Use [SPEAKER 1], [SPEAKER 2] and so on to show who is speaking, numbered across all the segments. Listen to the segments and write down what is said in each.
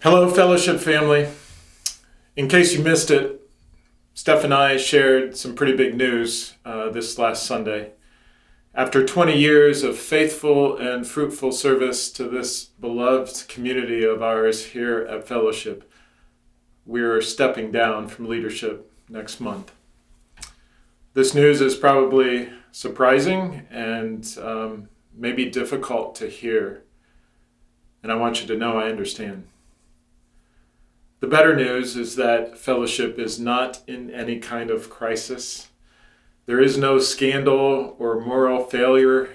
[SPEAKER 1] Hello, Fellowship family. In case you missed it, Steph and I shared some pretty big news this last Sunday. After 20 years of faithful and fruitful service to this beloved community of ours here at Fellowship, we're stepping down from leadership next month. This news is probably surprising and maybe difficult to hear, and I want you to know I understand. The better news is that Fellowship is not in any kind of crisis. There is no scandal or moral failure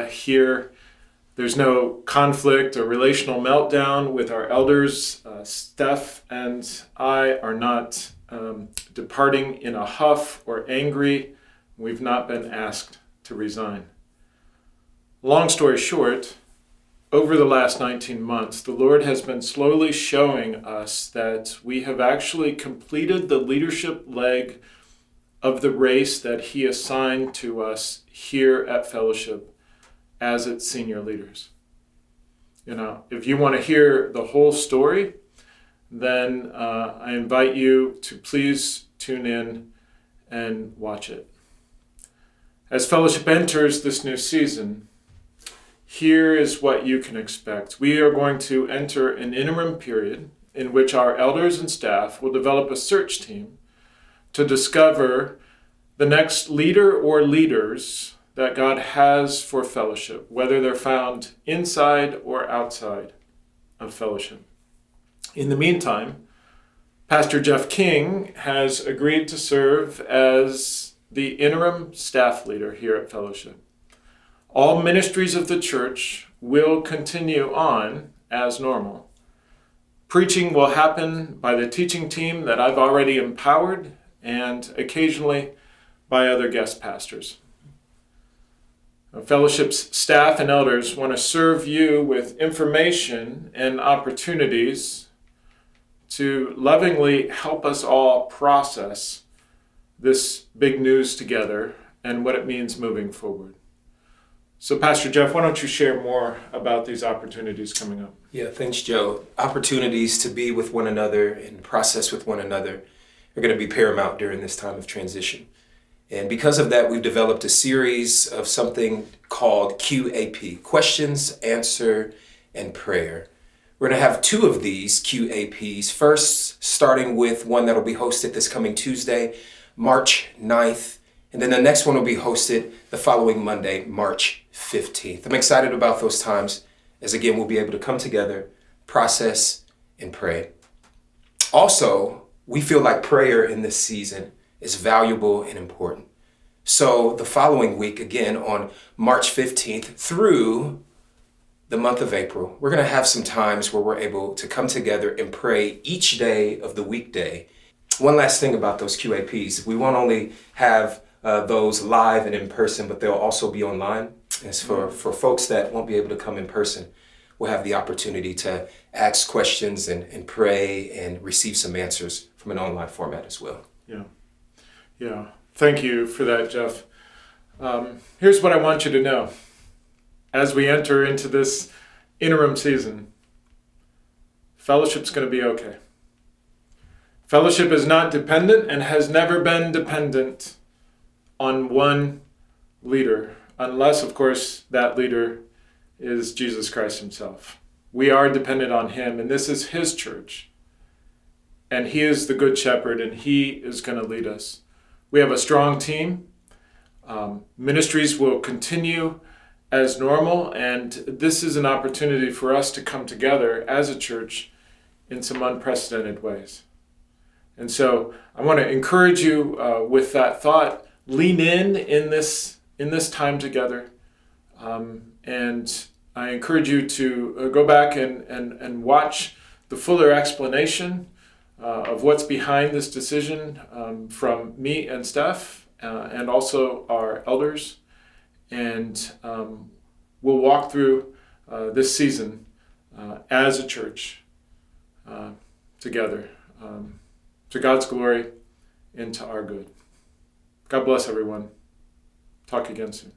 [SPEAKER 1] here. There's no conflict or relational meltdown with our elders. Steph and I are not departing in a huff or angry. We've not been asked to resign. Long story short, over the last 19 months, the Lord has been slowly showing us that we have actually completed the leadership leg of the race that He assigned to us here at Fellowship as its senior leaders. If you want to hear the whole story, then I invite you to please tune in and watch it. As Fellowship enters this new season, here is what you can expect. We are going to enter an interim period in which our elders and staff will develop a search team to discover the next leader or leaders that God has for Fellowship, whether they're found inside or outside of Fellowship. In the meantime, Pastor Jeff King has agreed to serve as the interim staff leader here at Fellowship. All ministries of the church will continue on as normal. Preaching will happen by the teaching team that I've already empowered and occasionally by other guest pastors. Fellowship's staff and elders want to serve you with information and opportunities to lovingly help us all process this big news together and what it means moving forward. So, Pastor Jeff, why don't you share more about these opportunities coming up?
[SPEAKER 2] Yeah, thanks, Joe. Opportunities to be with one another and process with one another are going to be paramount during this time of transition. And because of that, we've developed a series of something called QAP, Questions, Answer, and Prayer. We're going to have two of these QAPs. First, starting with one that will be hosted this coming Tuesday, March 9th. And then the next one will be hosted the following Monday, March 15th. I'm excited about those times as, again, we'll be able to come together, process, and pray. Also, we feel like prayer in this season is valuable and important. So the following week, again, on March 15th through the month of April, we're going to have some times where we're able to come together and pray each day of the weekday. One last thing about those QAPs, we won't only have those live and in person, but they'll also be online. As for folks that won't be able to come in person, we'll have the opportunity to ask questions and pray and receive some answers from an online format as well.
[SPEAKER 1] Yeah. Thank you for that, Jeff. Here's what I want you to know. As we enter into this interim season, Fellowship's going to be okay. Fellowship is not dependent and has never been dependent on one leader, unless, of course, that leader is Jesus Christ himself. We are dependent on him, and this is his church. And he is the good shepherd, and he is going to lead us. We have a strong team. Ministries will continue as normal, and this is an opportunity for us to come together as a church in some unprecedented ways. And so I want to encourage you with that thought. Lean in this time together, and I encourage you to go back and watch the fuller explanation of what's behind this decision from me and Steph, and also our elders, and we'll walk through this season as a church together, to God's glory and to our good. God bless everyone. Talk again soon.